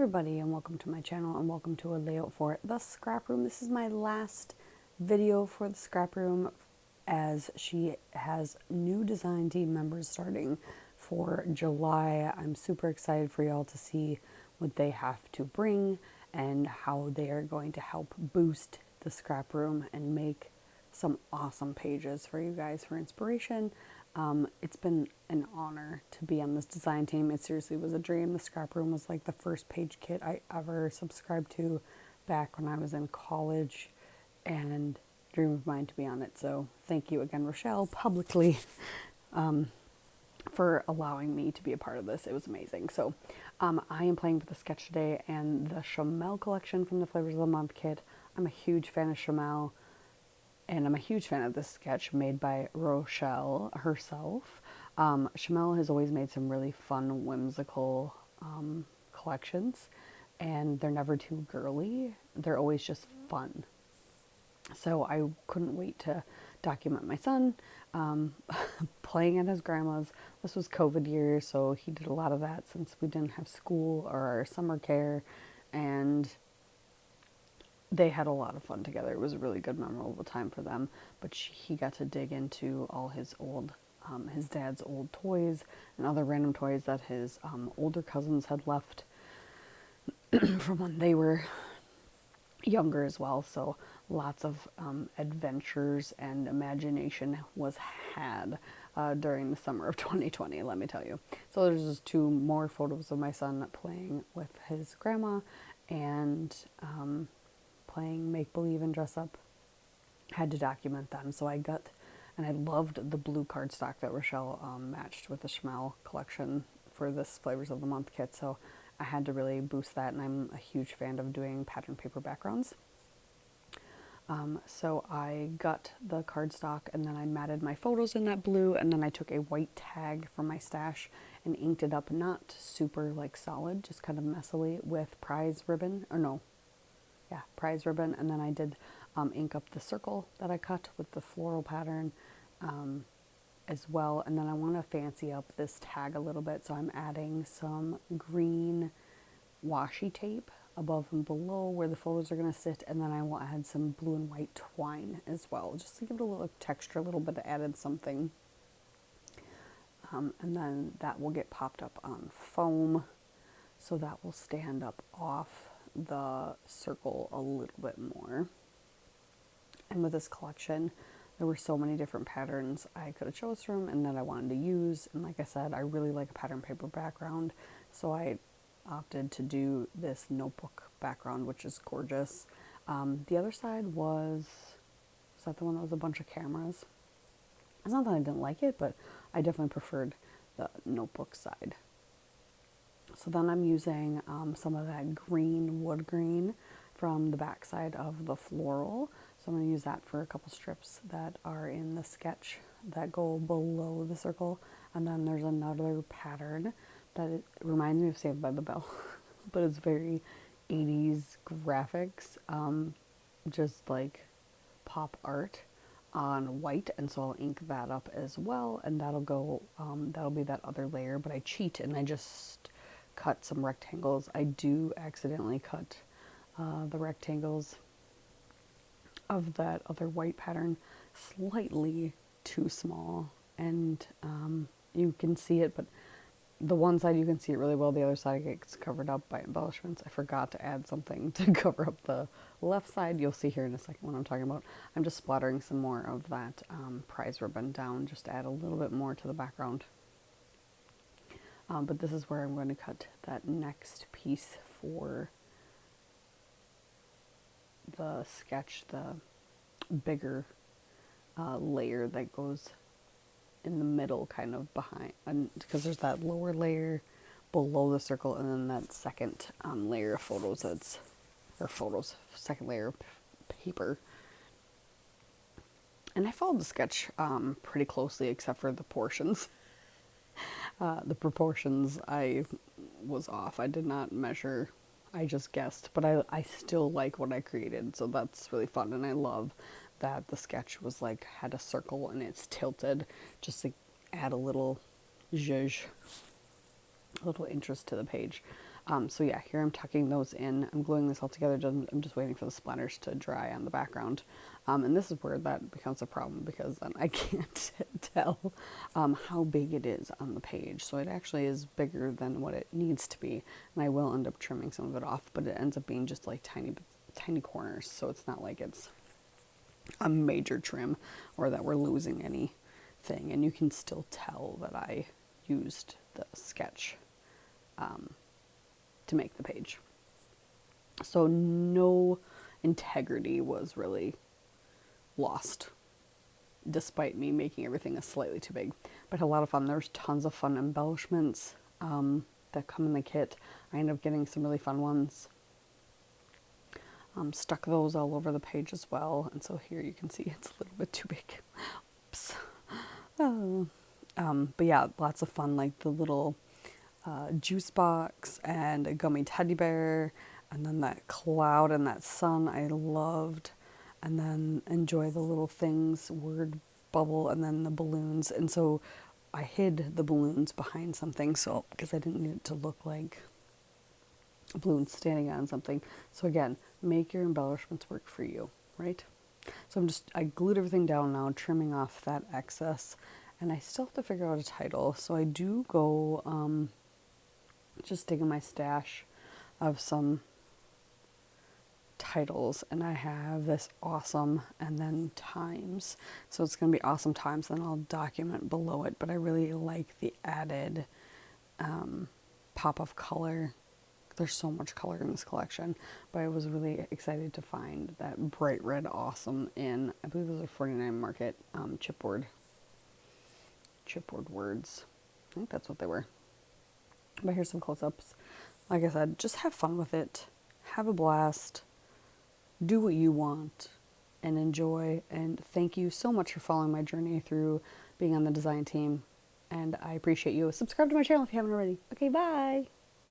everybody, and welcome to my channel, and welcome to a layout for the scrap room. This is my last video for the scrap room, as she has new design team members starting for July. I'm super excited for y'all to see what they have to bring and how they are going to help boost the scrap room and make some awesome pages for you guys for inspiration. It's been an honor to be on this design team. It seriously was a dream. The scrap room was like the first page kit I ever subscribed to back when I was in college, and dream of mine to be on it. So thank you again, Rochelle, publicly, for allowing me to be a part of this. It was amazing. So I am playing with the sketch today and the Shimelle collection from the Flavors of the Month kit. I'm a huge fan of Shimelle. And I'm a huge fan of this sketch made by Rochelle herself. Shimelle has always made some really fun, whimsical collections, and they're never too girly. They're always just fun. So I couldn't wait to document my son playing at his grandma's. This was COVID year, so he did a lot of that since we didn't have school or our summer care, and they had a lot of fun together. It was a really good, memorable time for them. But he got to dig into all his old, his dad's old toys and other random toys that his older cousins had left from when they were younger as well. So lots of adventures and imagination was had during the summer of 2020, let me tell you. So there's just two more photos of my son playing with his grandma and playing make-believe and dress-up. Had to document them, so I got, and I loved the blue cardstock that Rochelle matched with the Shimelle collection for this Flavors of the Month kit, so I had to really boost that, and I'm a huge fan of doing pattern paper backgrounds. So I got the cardstock, and then I matted my photos in that blue, and then I took a white tag from my stash and inked it up, not super like solid, just kind of messily with prize ribbon, prize ribbon, and then I did ink up the circle that I cut with the floral pattern as well. And then I want to fancy up this tag a little bit, so I'm adding some green washi tape above and below where the photos are going to sit, and then I will add some blue and white twine as well, just to give it a little texture, a little bit of added something. And then that will get popped up on foam, so that will stand up off the circle a little bit more. And with this collection, there were so many different patterns I could have chose from and that I wanted to use. And like I said, I really like a pattern paper background, so I opted to do this notebook background, which is gorgeous. The other side was that the one that was a bunch of cameras? It's not that I didn't like it, but I definitely preferred the notebook side. So then I'm using some of that green, wood green from the back side of the floral. So I'm going to use that for a couple strips that are in the sketch that go below the circle. And then there's another pattern that it reminds me of Saved by the Bell, but it's very 80s graphics, just like pop art on white, and so I'll ink that up as well, and that'll go, that'll be that other layer. But I cheat and I just cut some rectangles. I do accidentally cut the rectangles of that other white pattern slightly too small, and you can see it, but the one side you can see it really well, the other side gets covered up by embellishments. I forgot to add something to cover up the left side. You'll see here in a second what I'm talking about. I'm just splattering some more of that prize ribbon down just to add a little bit more to the background. But this is where I'm going to cut that next piece for the sketch, the bigger layer that goes in the middle, kind of behind, and because there's that lower layer below the circle, and then that second layer of photos second layer of paper. And I followed the sketch pretty closely, except for the portions. The proportions I was off. I did not measure, I just guessed, but I still like what I created, so that's really fun. And I love that the sketch was like, had a circle and it's tilted, just to add a little zhuzh, a little interest to the page. So yeah, here I'm tucking those in. I'm gluing this all together. I'm just waiting for the splatters to dry on the background. And this is where that becomes a problem, because then I can't tell how big it is on the page. So it actually is bigger than what it needs to be. And I will end up trimming some of it off, but it ends up being just like tiny corners. So it's not like it's a major trim or that we're losing anything. And you can still tell that I used the sketch to make the page. So no integrity was really lost, despite me making everything a slightly too big. But a lot of fun. There's tons of fun embellishments that come in the kit. I ended up getting some really fun ones. Stuck those all over the page as well. And so here you can see it's a little bit too big. Oops. But yeah, lots of fun, like the little juice box and a gummy teddy bear, and then that cloud and that sun I loved, and then enjoy the little things, word bubble, and then the balloons. And so I hid the balloons behind something, so because I didn't need it to look like a balloon standing on something. So again, make your embellishments work for you, right? So I glued everything down now, trimming off that excess, and I still have to figure out a title. So I do go just digging my stash of some titles, and I have this awesome and then times. So it's going to be awesome times, then I'll document below it. But I really like the added pop of color. There's so much color in this collection, but I was really excited to find that bright red awesome in, I believe it was a 49 Market chipboard words. I think that's what they were. But here's some close-ups. Like I said, just have fun with it. Have a blast. Do what you want and enjoy. And thank you so much for following my journey through being on the design team. And I appreciate you. Subscribe to my channel if you haven't already. Okay, bye.